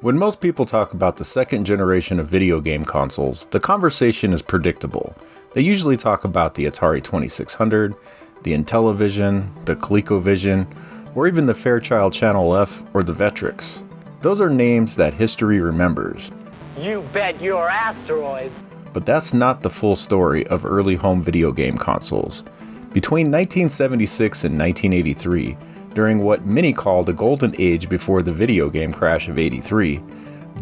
When most people talk about the second generation of video game consoles, the conversation is predictable. They usually talk about the Atari 2600, the Intellivision, the ColecoVision, or even the Fairchild Channel F or the Vectrex. Those are names that history remembers. You bet your asteroids! But that's not the full story of early home video game consoles. Between 1976 and 1983, during what many call the golden age before the video game crash of '83,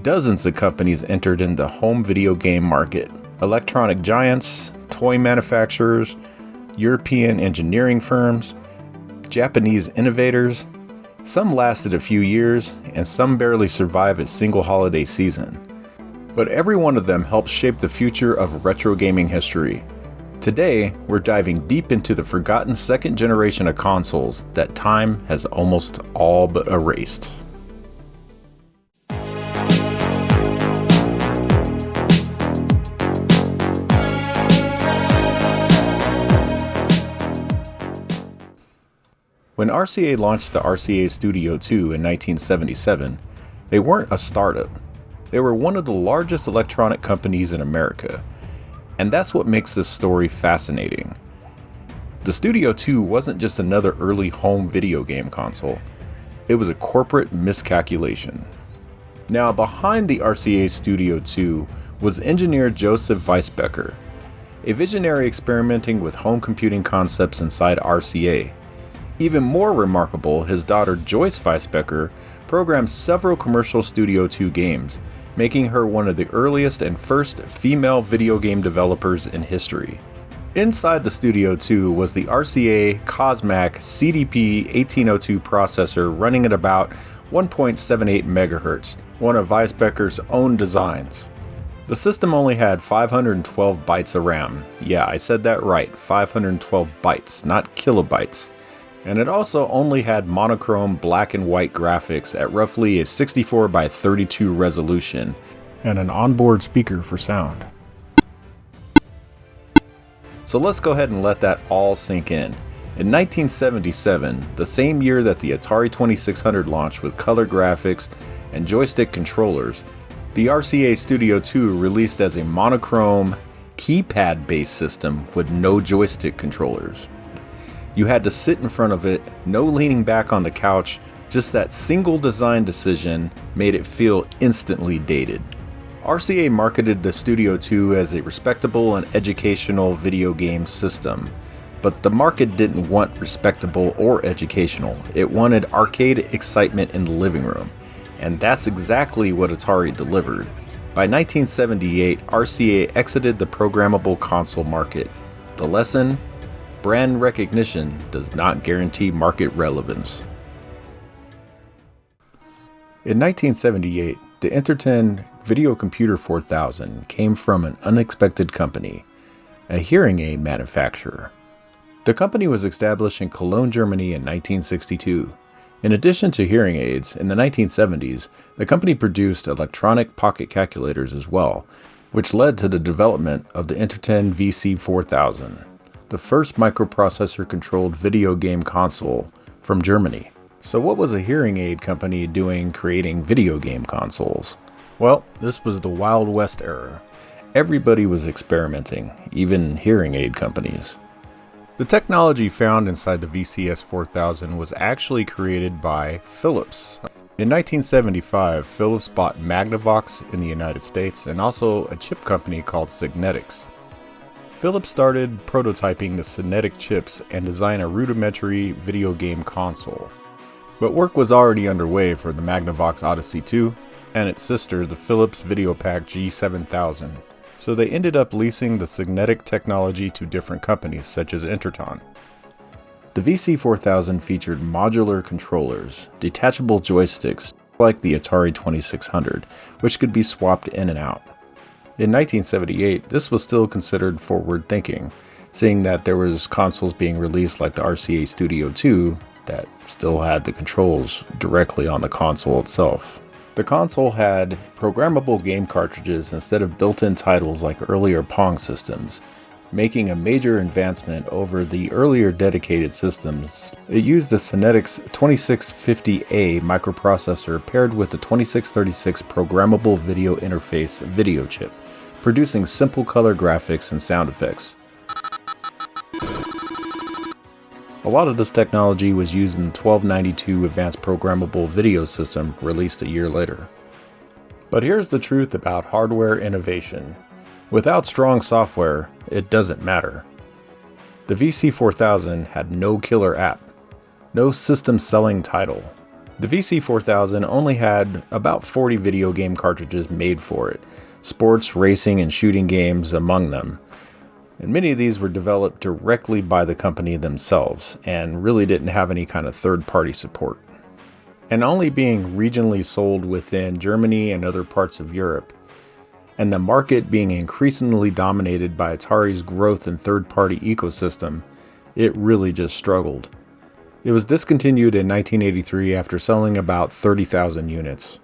dozens of companies entered in the home video game market. Electronic giants, toy manufacturers, European engineering firms, Japanese innovators. Some lasted a few years, and some barely survived a single holiday season. But every one of them helped shape the future of retro gaming history. Today, we're diving deep into the forgotten second generation of consoles that time has almost all but erased. When RCA launched the RCA Studio II in 1977, they weren't a startup. They were one of the largest electronic companies in America. And that's what makes this story fascinating. The Studio II wasn't just another early home video game console. It was a corporate miscalculation. Now, behind the RCA Studio II was engineer Joseph Weisbecker, a visionary experimenting with home computing concepts inside RCA. Even more remarkable, his daughter Joyce Weisbecker programmed several commercial Studio II games, making her one of the earliest and first female video game developers in history. Inside the Studio II was the RCA Cosmac CDP-1802 processor running at about 1.78 MHz, one of Weisbecker's own designs. The system only had 512 bytes of RAM. Yeah, I said that right, 512 bytes, not kilobytes. And it also only had monochrome black and white graphics at roughly a 64 by 32 resolution, and an onboard speaker for sound. So let's go ahead and let that all sink in. In 1977, the same year that the Atari 2600 launched with color graphics and joystick controllers, the RCA Studio II released as a monochrome, keypad-based system with no joystick controllers. You had to sit in front of it, no leaning back on the couch. Just that single design decision made it feel instantly dated. RCA marketed the Studio II as a respectable and educational video game system, but the market didn't want respectable or educational. It wanted arcade excitement in the living room, and that's exactly what Atari delivered. By 1978, RCA exited the programmable console market. The lesson? Brand recognition does not guarantee market relevance. In 1978, the Interton VC-4000 came from an unexpected company, a hearing aid manufacturer. The company was established in Cologne, Germany in 1962. In addition to hearing aids, in the 1970s, the company produced electronic pocket calculators as well, which led to the development of the Interton VC-4000. The first microprocessor-controlled video game console from Germany. So what was a hearing aid company doing creating video game consoles? Well, this was the Wild West era. Everybody was experimenting, even hearing aid companies. The technology found inside the VCS-4000 was actually created by Philips. In 1975, Philips bought Magnavox in the United States and also a chip company called Signetics. Philips started prototyping the Signetic chips and designed a rudimentary video game console. But work was already underway for the Magnavox Odyssey 2 and its sister, the Philips VideoPack G7000. So they ended up leasing the Signetic technology to different companies such as Interton. The VC-4000 featured modular controllers, detachable joysticks like the Atari 2600, which could be swapped in and out. In 1978, this was still considered forward-thinking, seeing that there was consoles being released like the RCA Studio II that still had the controls directly on the console itself. The console had programmable game cartridges instead of built-in titles like earlier Pong systems. making a major advancement over the earlier dedicated systems. It used the Synetics 2650A microprocessor paired with the 2636 programmable video interface video chip, producing simple color graphics and sound effects. A lot of this technology was used in the 1292 Advanced Programmable Video System released a year later. But here's the truth about hardware innovation. Without strong software, it doesn't matter. The VC-4000 had no killer app, no system-selling title. The VC-4000 only had about 40 video game cartridges made for it, sports, racing, and shooting games among them. And many of these were developed directly by the company themselves and really didn't have any kind of third-party support. And only being regionally sold within Germany and other parts of Europe, and the market being increasingly dominated by Atari's growth in third-party ecosystem, it really just struggled. It was discontinued in 1983 after selling about 30,000 units.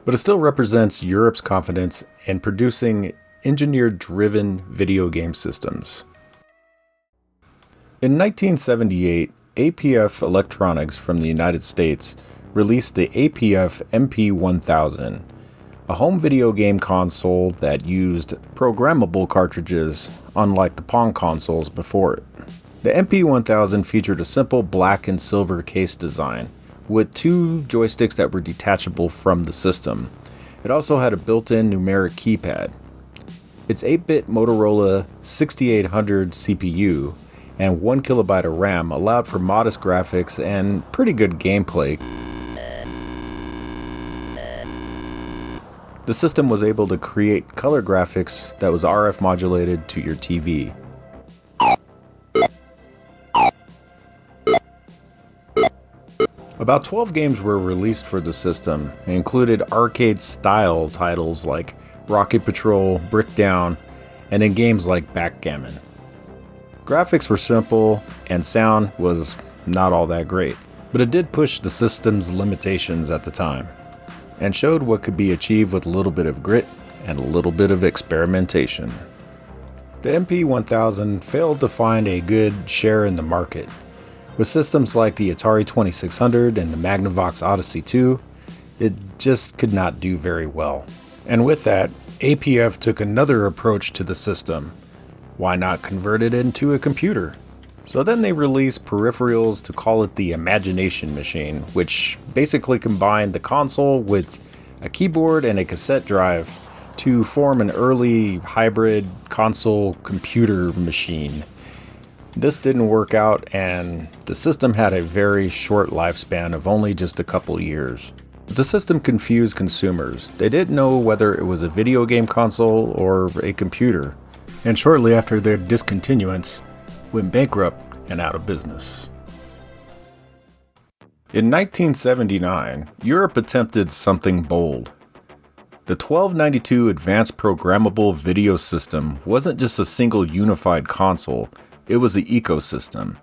But it still represents Europe's confidence in producing engineer-driven video game systems. In 1978, APF Electronics from the United States released the APF MP1000, a home video game console that used programmable cartridges, unlike the Pong consoles before it. The MP1000 featured a simple black and silver case design, with two joysticks that were detachable from the system. It also had a built-in numeric keypad. Its 8-bit Motorola 6800 CPU and 1 kilobyte of RAM allowed for modest graphics and pretty good gameplay. The system was able to create color graphics that was RF modulated to your TV. About 12 games were released for the system and included arcade-style titles like Rocket Patrol, Brickdown, and in games like Backgammon. Graphics were simple and sound was not all that great, but it did push the system's limitations at the time and showed what could be achieved with a little bit of grit and a little bit of experimentation. The MP1000 failed to find a good share in the market. With systems like the Atari 2600 and the Magnavox Odyssey 2, it just could not do very well. And with that, APF took another approach to the system. Why not convert it into a computer? So then they released peripherals to call it the Imagination Machine, which basically combined the console with a keyboard and a cassette drive to form an early hybrid console computer machine. This didn't work out, and the system had a very short lifespan of only just a couple years. The system confused consumers. They didn't know whether it was a video game console or a computer, and shortly after their discontinuance, went bankrupt and out of business. In 1979, Europe attempted something bold. The 1292 Advanced Programmable Video System wasn't just a single unified console, it was an ecosystem.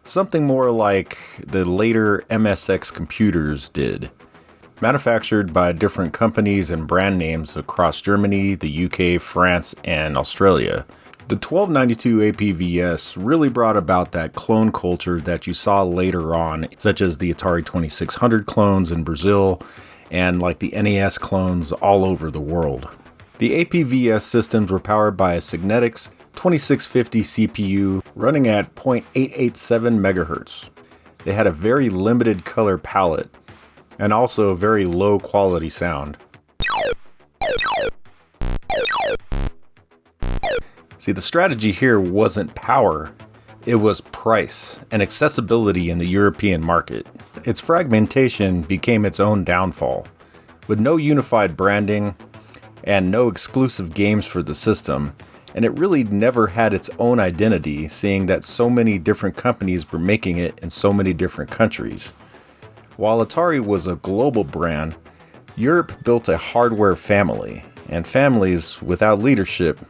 Something more like the later MSX computers did. Manufactured by different companies and brand names across Germany, the UK, France, and Australia. The 1292 APVS really brought about that clone culture that you saw later on, such as the Atari 2600 clones in Brazil, and like the NES clones all over the world. The APVS systems were powered by a Synetics 2650 CPU running at 0.887 MHz. They had a very limited color palette and also very low quality sound. See, the strategy here wasn't power, it was price and accessibility in the European market. Its fragmentation became its own downfall. With no unified branding and no exclusive games for the system, and it really never had its own identity, seeing that so many different companies were making it in so many different countries. While Atari was a global brand, Europe built a hardware family, and families without leadership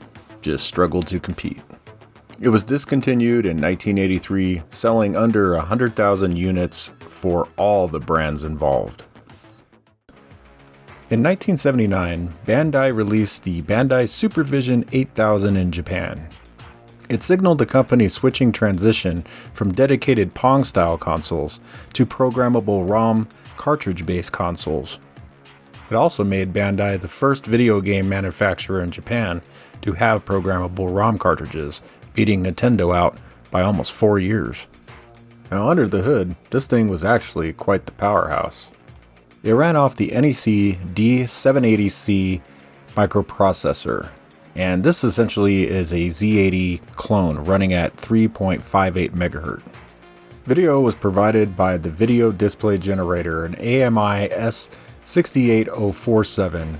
just struggled to compete. It was discontinued in 1983, selling under 100,000 units for all the brands involved. In 1979, Bandai released the Bandai SuperVision 8000 in Japan. It signaled the company's switching transition from dedicated Pong-style consoles to programmable ROM cartridge-based consoles. It also made Bandai the first video game manufacturer in Japan to have programmable ROM cartridges, beating Nintendo out by almost 4 years. Now under the hood, this thing was actually quite the powerhouse. It ran off the NEC D780C microprocessor, and this essentially is a Z80 clone running at 3.58 MHz. Video was provided by the Video Display Generator, an AMI S68047,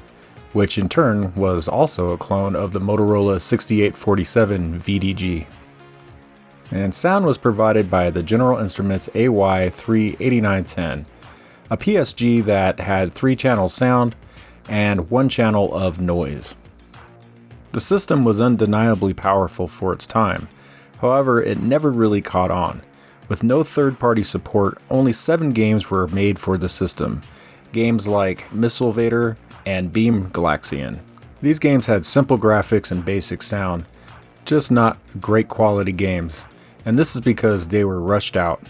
which in turn was also a clone of the Motorola 6847 VDG. And sound was provided by the General Instruments AY38910, a PSG that had 3-channel sound and 1 channel of noise. The system was undeniably powerful for its time, however it never really caught on. With no third-party support, only 7 games were made for the system, games like Missile Vader and Beam Galaxian. These games had simple graphics and basic sound, just not great quality games, and this is because they were rushed out.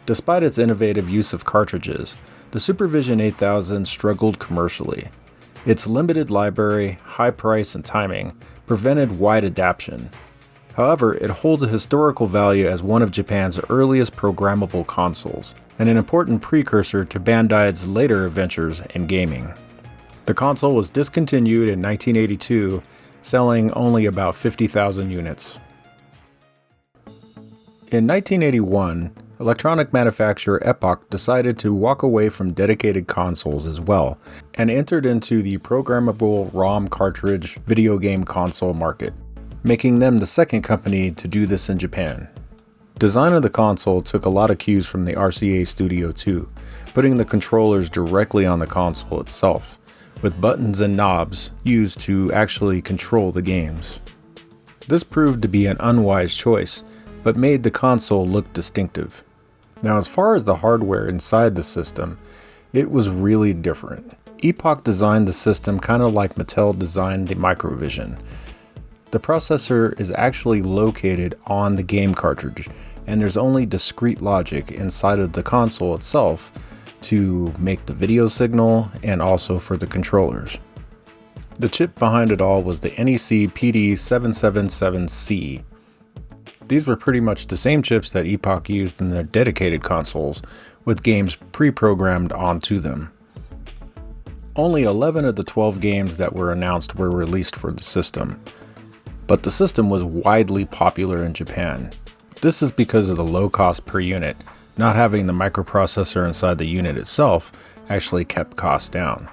Despite its innovative use of cartridges, the SuperVision 8000 struggled commercially. Its limited library, high price, and timing prevented wide adoption. However, it holds a historical value as one of Japan's earliest programmable consoles, and an important precursor to Bandai's later ventures in gaming. The console was discontinued in 1982, selling only about 50,000 units. In 1981, electronic manufacturer Epoch decided to walk away from dedicated consoles as well, and entered into the programmable ROM cartridge video game console market, making them the second company to do this in Japan. Design of the console took a lot of cues from the RCA Studio II, putting the controllers directly on the console itself, with buttons and knobs used to actually control the games. This proved to be an unwise choice, but made the console look distinctive. Now, as far as the hardware inside the system, it was really different. Epoch designed the system kind of like Mattel designed the Microvision. The processor is actually located on the game cartridge, and there's only discrete logic inside of the console itself to make the video signal and also for the controllers. The chip behind it all was the NEC PD777C. These were pretty much the same chips that Epoch used in their dedicated consoles, with games pre-programmed onto them. Only 11 of the 12 games that were announced were released for the system, but the system was widely popular in Japan. This is because of the low cost per unit. Not having the microprocessor inside the unit itself actually kept costs down.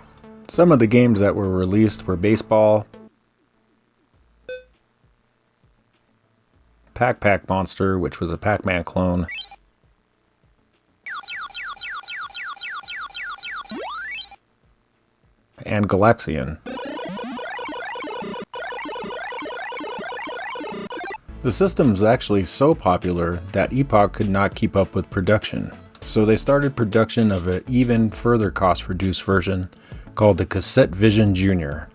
Some of the games that were released were Baseball, Pac Monster, which was a Pac-Man clone, and Galaxian. The system was actually so popular that Epoch could not keep up with production, so they started production of an even further cost-reduced version called the Cassette Vision Jr.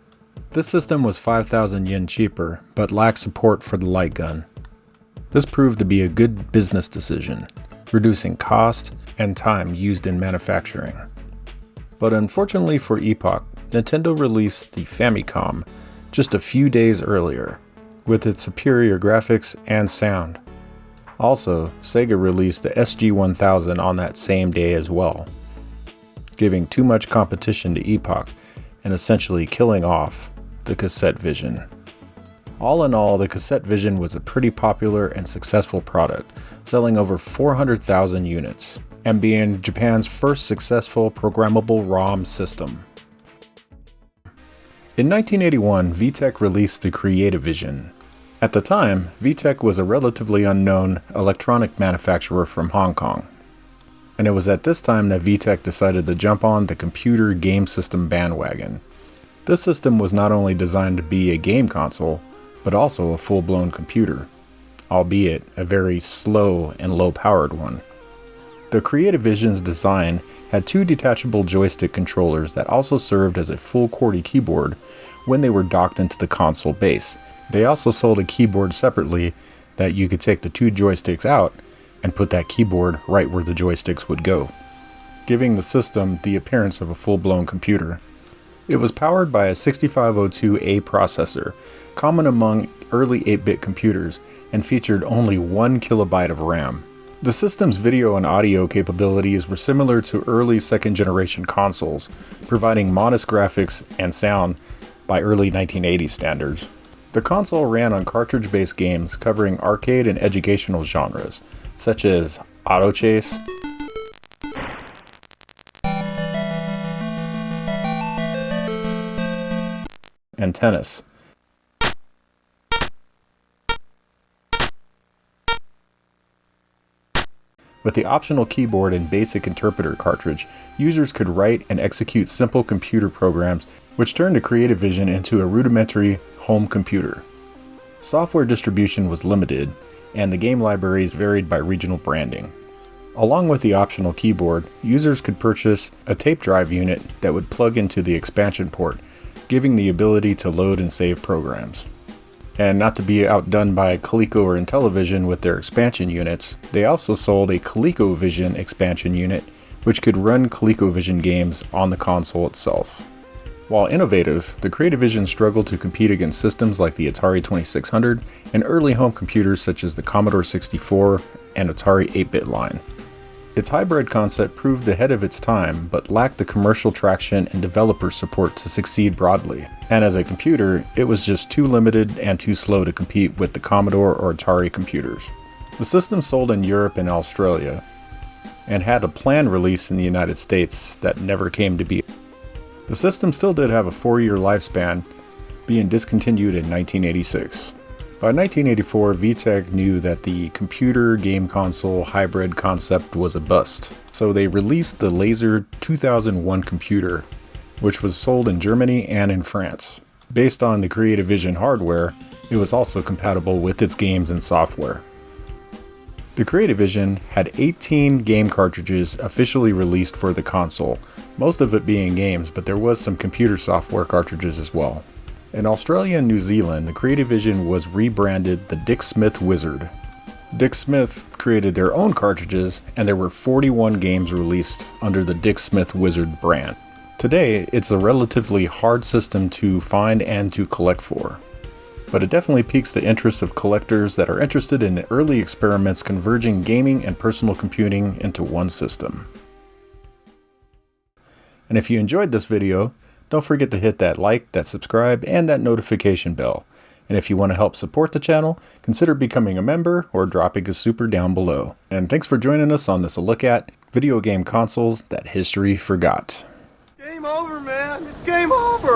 This system was 5,000 yen cheaper, but lacked support for the light gun. This proved to be a good business decision, reducing cost and time used in manufacturing. But unfortunately for Epoch, Nintendo released the Famicom just a few days earlier, with its superior graphics and sound. Also, Sega released the SG-1000 on that same day as well, giving too much competition to Epoch and essentially killing off the Cassette Vision. All in all, the Cassette Vision was a pretty popular and successful product, selling over 400,000 units, and being Japan's first successful programmable ROM system. In 1981, VTech released the CreatiVision. At the time, VTech was a relatively unknown electronic manufacturer from Hong Kong, and it was at this time that VTech decided to jump on the computer game system bandwagon. This system was not only designed to be a game console, but also a full-blown computer, albeit a very slow and low-powered one. The The CreatiVision's design had two detachable joystick controllers that also served as a full QWERTY keyboard when they were docked into the console base. They also sold a keyboard separately that you could take the two joysticks out and put that keyboard right where the joysticks would go, giving the system the appearance of a full-blown computer. It was powered by a 6502A processor, common among early 8-bit computers, and featured only 1 kilobyte of RAM. The system's video and audio capabilities were similar to early second-generation consoles, providing modest graphics and sound by early 1980s standards. The console ran on cartridge-based games covering arcade and educational genres, such as Auto Chase, and tennis. With the optional keyboard and basic interpreter cartridge, users could write and execute simple computer programs, which turned the CreatiVision into a rudimentary home computer. Software distribution was limited, and the game libraries varied by regional branding. Along with the optional keyboard, users could purchase a tape drive unit that would plug into the expansion port, giving the ability to load and save programs. And not to be outdone by Coleco or Intellivision with their expansion units, they also sold a ColecoVision expansion unit, which could run ColecoVision games on the console itself. While innovative, the CreatiVision struggled to compete against systems like the Atari 2600 and early home computers such as the Commodore 64 and Atari 8-bit line. Its hybrid concept proved ahead of its time, but lacked the commercial traction and developer support to succeed broadly. And as a computer, it was just too limited and too slow to compete with the Commodore or Atari computers. The system sold in Europe and Australia, and had a planned release in the United States that never came to be. The system still did have a 4-year lifespan, being discontinued in 1986. By 1984, VTech knew that the computer game console hybrid concept was a bust, so they released the Laser 2001 computer, which was sold in Germany and in France. Based on the CreatiVision hardware, it was also compatible with its games and software. The CreatiVision had 18 game cartridges officially released for the console, most of it being games, but there was some computer software cartridges as well. In Australia and New Zealand, the CreatiVision was rebranded the Dick Smith Wizard. Dick Smith created their own cartridges, and there were 41 games released under the Dick Smith Wizard brand. Today, it's a relatively hard system to find and to collect for, but it definitely piques the interest of collectors that are interested in the early experiments converging gaming and personal computing into one system. And if you enjoyed this video, don't forget to hit that like, that subscribe, and that notification bell. And if you want to help support the channel, consider becoming a member or dropping a super down below. And thanks for joining us on this look at video game consoles that history forgot. Game over, man. It's game over.